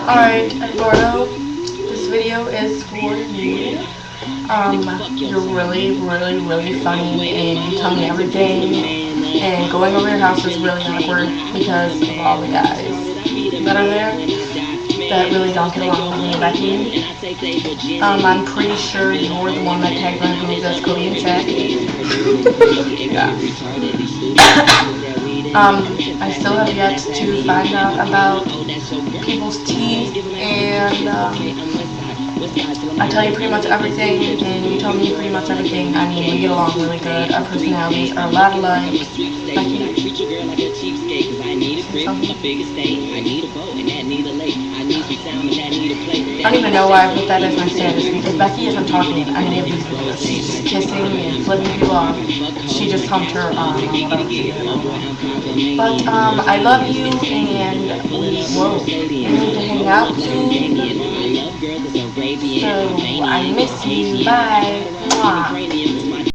Alright, Eduardo, this video is for you. You're really funny and you tell me everything, and going over your house is really awkward because of all the guys that are there that really don't get along with me and Becky. I'm pretty sure you're the one that tagged my boobs as Cody and Shaq. I still have yet to find out about people's teeth, and I tell you pretty much everything, and you tell me pretty much everything. I mean, we get along really good. Our personalities are a lot alike. I don't even know why I put that as my status, because Becky isn't talking in any of these videos. She's just kissing and flipping people off. She just humped her arm or whatever she did. But I love you, and we need to hang out soon. So I miss you. Bye. Mwah.